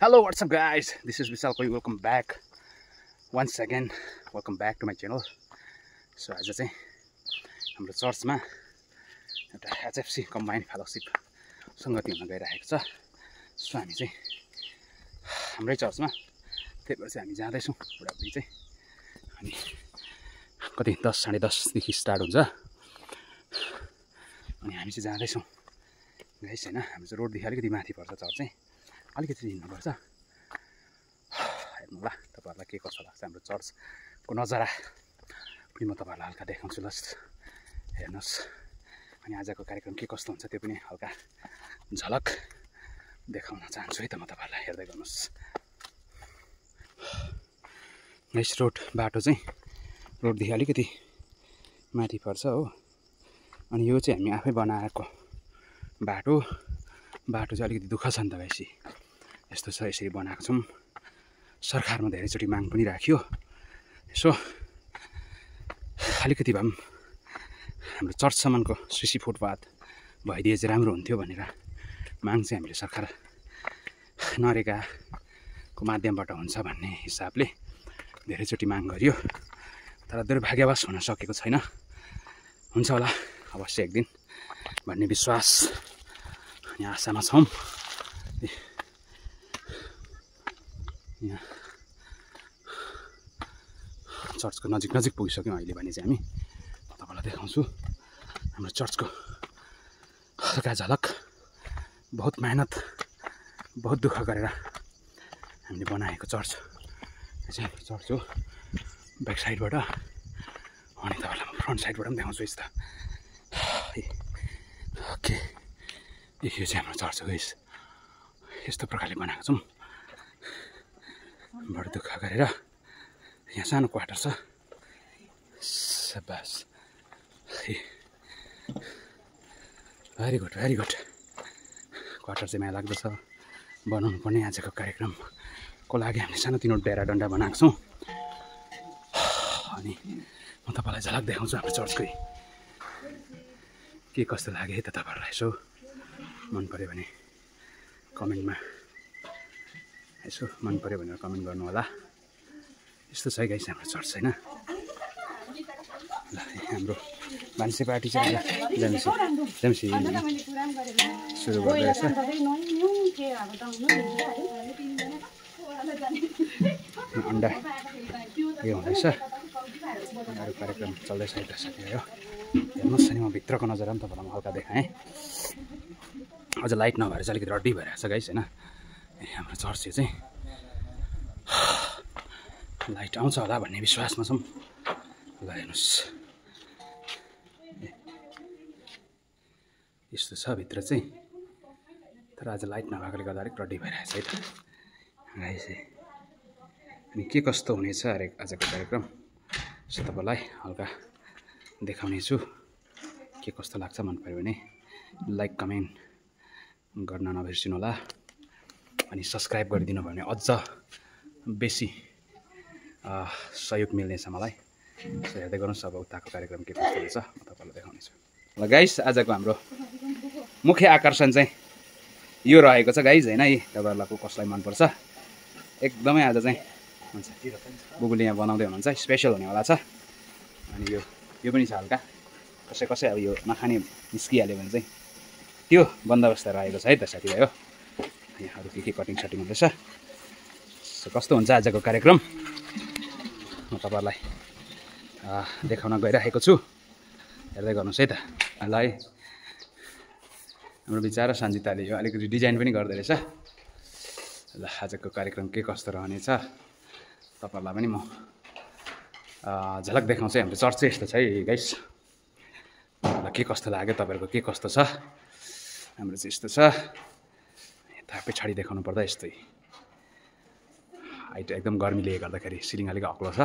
Hello, what's up guys? This is Vishal Koi. Welcome back once again. Welcome back to my channel. So आज चाहिँ हाम्रो चर्चमा एउटा HFC combined fellowship संगति हुन गइरहेको छ। सो हामी चाहिँ हाम्रै चर्चमा त्यही भएर चाहिँ हामी जाँदै छौं बुढाबुढी चाहिँ। अनि कति 10 साढे 10 देखि स्टार्ट हुन्छ। अनि हामी चाहिँ जाँदै छौं गाइस हैन। हाम्रो चाहिँ रोड देखि अलिकति माथि पर्छ चर्च चाहिँ। अलिकति हिँड्नुपर्छ। हेर्नु ल तपाईहरुलाई के कस्तो लाग्छ हाम्रो चर्चको नजारा पनि म तपाईहरुलाई हल्का देखाउँछु। ल हेर्नुस्। अनि आजको कार्यक्रम के कस्तो हुन्छ त्यो पनि हल्का झलक देखाउन चाहन्छु है त म तपाईहरुलाई। हेर्दै गर्नुस्। यस रोड बाटो चाहिँ रोडदेखि अलिकति माथि पर्छ हो। अनि यो चाहिँ हामी आफै बनाएको बाटो चाहिँ अलिकति दुःख छ नि त गाइस। यस्तो छ, यसरी बनाएको छौं। सरकारमा धेरैचोटि माग पनि राखियो। यसो अलिकति भए पनि हाम्रो चर्चसम्मको सिसी फुटपाथ भइदिए चाहिँ राम्रो हुन्थ्यो भनेर माग चाहिँ हामीले सरकार नरेगाको माध्यमबाट हुन्छ भन्ने हिसाबले धेरैचोटि माग गरियो। तर दुर्भाग्यवश हुन सकेको छैन। हुन्छ होला अवश्य एक दिन भन्ने विश्वास अनि आशामा छौं। यहाँ चर्चको नजिक पुगिसक्यौं अहिले भने चाहिँ हामी तपाईलाई देखाउँछु हाम्रो चर्चको हल्का झलक। बहुत मेहनत बहुत दुःख गरेर हामीले बनाएको चर्च। यो चाहिँ चर्च हो ब्याक साइडबाट। अनि तपाईलाई म फ्रन्ट साइडबाट पनि देखाउँछु यस्तो। ओके यो चाहिँ हाम्रो चर्च हो गाइस। यस्तो प्रकारले बनाएको छौं। बडो दुःख गरेर यहाँ सानो क्वार्टर छ। सबास भेरी गुड क्वार्टर चाहिँ माया लाग्दछ। बनाउनु पर्ने आजको कार्यक्रमको लागि हामीले सानोतिनो डेरा डन्डा बनाएको छौं। अनि म तपाईलाई झलक देखाउँछु हाम्रो चर्चकै के कस्तो लाग्यो है त तपाईहरुलाई। यसो मन पर्यो भने कमेन्टमा यसो मन पर्यो भनेर कमेन्ट गर्नु होला। यस्तो छ गाइस हाम्रो चर्च हैन। ल हाम्रो मान्छे पार्टी चाहिँ जेमसी सुरु गर्दैछ। अन्डा यो हुँदैछ। अरू कार्यक्रम चल्दैछ है त साथीहरु। हेर्नुस् नि म भित्रको नजारा पनि तपाईलाई हल्का देखाएँ। अझ लाइट नभएर चाहिँ अलिकति रड्डी भइरहेछ गाइस हैन। हाम्रो चर्च चाहिँ लाइट आउँछ होला भन्ने विश्वासमा छौं। ल हेर्नुस् यस्तो छ भित्र चाहिँ। तर आज लाइट नभएकोले गर्दा अलिक रड्डी भइरहेछ है त गाइस। अनि के कस्तो हुनेछ आजको कार्यक्रम सो तपाईलाई हल्का देखाउने छु। के कस्तो लाग्छ मन पर्यो भने लाइक कमेन्ट गर्न नबिर्सिनु होला। अनि सब्स्क्राइब गरिदिनु भयो भने अझ बेसी सहयोग मिल्नेछ मलाई। सो हेर्दै गर्नुहोस् अब उताको कार्यक्रम के कस्तो हुन्छ म तपाईलाई देखाउने छु। ल गाइस आजको हाम्रो मुख्य आकर्षण चाहिँ यो रहेको छ गाइस हैन। तपाईहरुलाई कसलाई मनपर्छ एकदमै आज चाहिँ हुन्छ बुबुले यहाँ बनाउँदै हुनुहुन्छ। स्पेशल हुनेवाला छ। अनि यो पनि छ हल्का कसै अब यो नखाने निस्किहाल्यो भने चाहिँ त्यो बन्दोबस्त रहेको छ है त साथीभाइ हो। यहाँ अरू के कटिङ सटिङ हुँदैछ। सो कस्तो हुन्छ आजको कार्यक्रम म तपाईहरुलाई देखाउन गइरहेको छु। हेर्दै गर्नुहोस् है त। ल है हाम्रो बिचारा सञ्जिताले यो अलिकति डिजाइन पनि गर्दै रहेछ। ल आजको कार्यक्रम के कस्तो रहनेछ तपाईहरुलाई पनि म झलक देखाउँछु। हाम्रो चर्च चाहिँ यस्तो छ है गाइस। ल के कस्तो लाग्यो तपाईहरुको के कस्तो छ। हाम्रो चाहिँ यस्तो छ। यता पछाडि देखाउनु पर्दा यस्तै हाइट एकदम गर्मीले गर्दाखेरि सिलिङ अलिक अग्लो छ।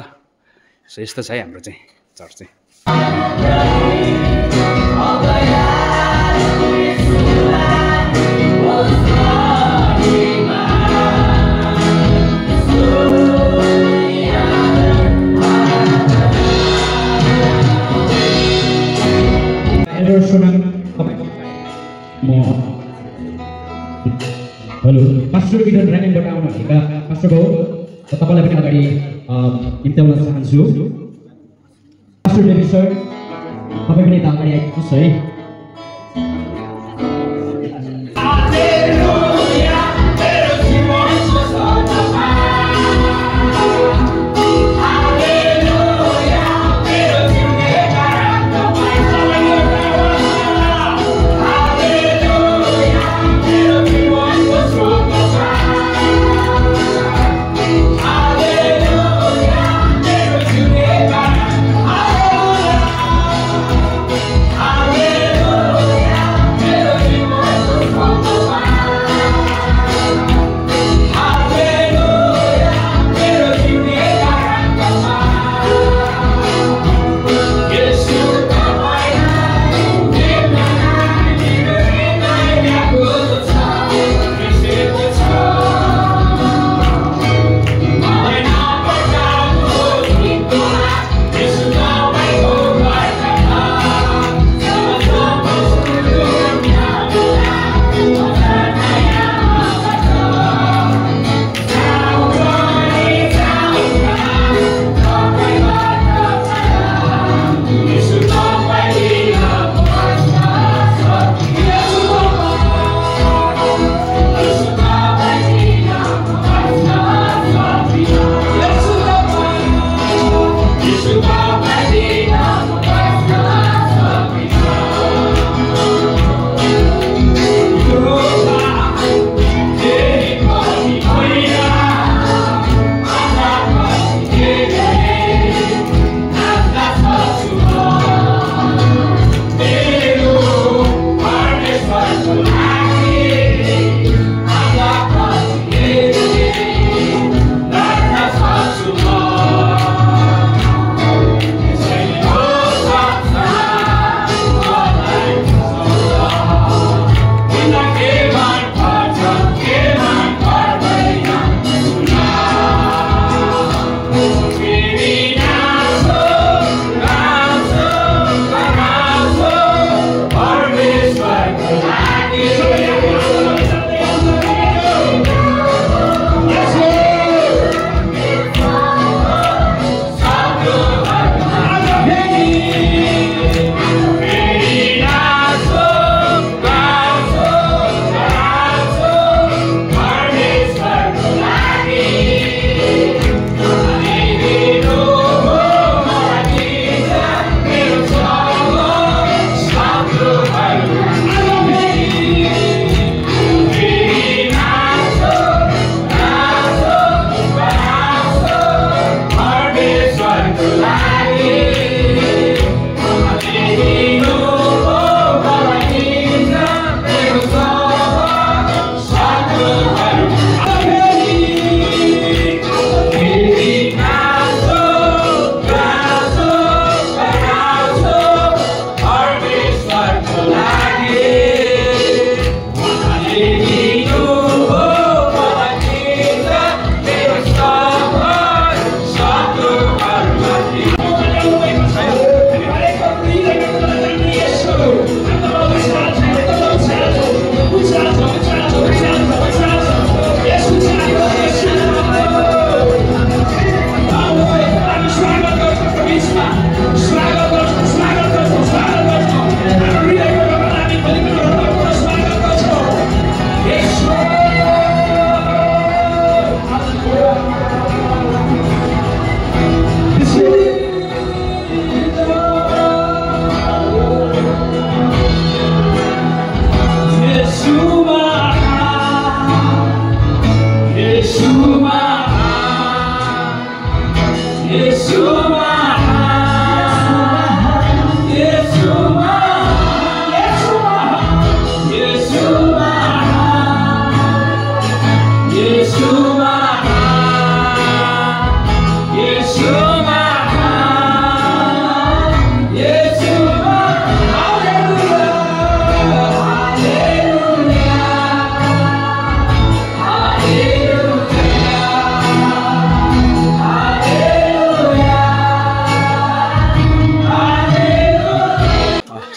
सो यस्तो छ है हाम्रो चाहिँ चर्च चाहिँ। Hello हेलो पास्टर इडन ड्रागनबाट आउनु भएका पास्टर बाउ तपाईलाई पनि अगाडि इन्टाउन चाहन्छु पास्टर डेभिड सर तपाईँ पनि यता अगाडि आइपुग्नुहोस् है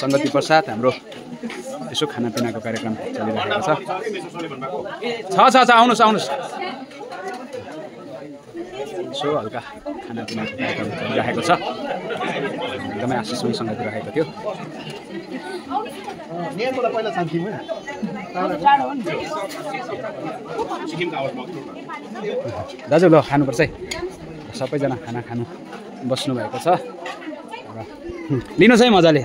सङ्गति प्रसाद हाम्रो यसो खानापिनाको कार्यक्रम चलिरहेको छ आउनुहोस् यसो हल्का खानापिनाको कार्यक्रम चलिरहेको छ एकदमै आशिषसँग दिइरहेको थियो दाजु ल खानुपर्छ है सबैजना खाना खानु बस्नुभएको छ लिनुहोस् है मजाले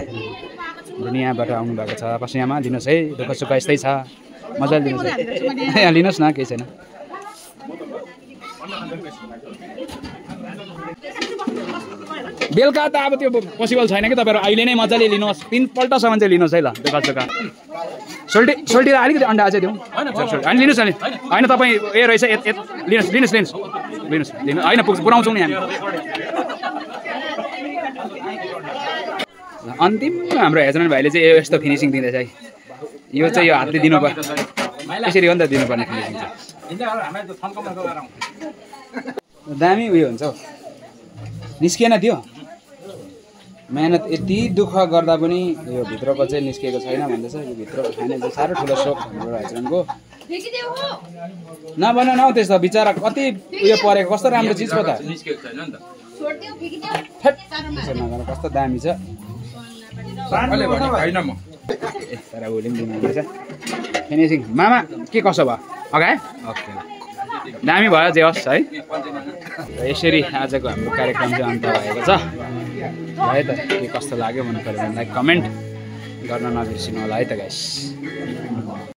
दुनियाँबाट आउनुभएको छ पसियामा लिनुहोस् है दुःख सुख यस्तै छ मजाले लिनुहोस् है लिनुहोस् न केही छैन बेलुका त अब त्यो पोसिबल छैन कि तपाईँहरू अहिले नै मजाले लिनुहोस् 3 पल्टसम्म चाहिँ लिनुहोस् है ल दुःख सुख सोल्टी अलिकति अन्डा अझै दिउँ होइन लिनुहोस् न होइन तपाईँ ए रहेछ लिनुहोस् होइन पुऱ्याउँछौँ नि हामी अन्तिममा हाम्रो हेजरन भाइले चाहिँ यस्तो फिनिसिङ दिँदैछ है यो चाहिँ यो हातले दिनुपर्छ यसरी हो नि त दिनुपर्ने फिनिसिङ चाहिँ दामी उयो हुन्छ हौ निस्किएन त्यो मेहनत यति दुःख गर्दा पनि यो भित्रको चाहिँ निस्किएको छैन भन्दैछ यो भित्र खाने चाहिँ साह्रो ठुलो सोख हाम्रो हेजरनको नभन न त्यस्तो बिचरा कति उयो परेको कस्तो राम्रो चिज पो त कस्तो दामी छ तर उसले पनि दिनुहुँदैछ फिनिसिङ मामा के कसो भयो अगाए ओके दामी भयो जे होस् है र यसरी आजको हाम्रो कार्यक्रम चाहिँ अन्त भएको छ है त के कस्तो लाग्यो मन पऱ्यो भने लाइक कमेन्ट गर्न नबिर्सिनु होला है त गाइस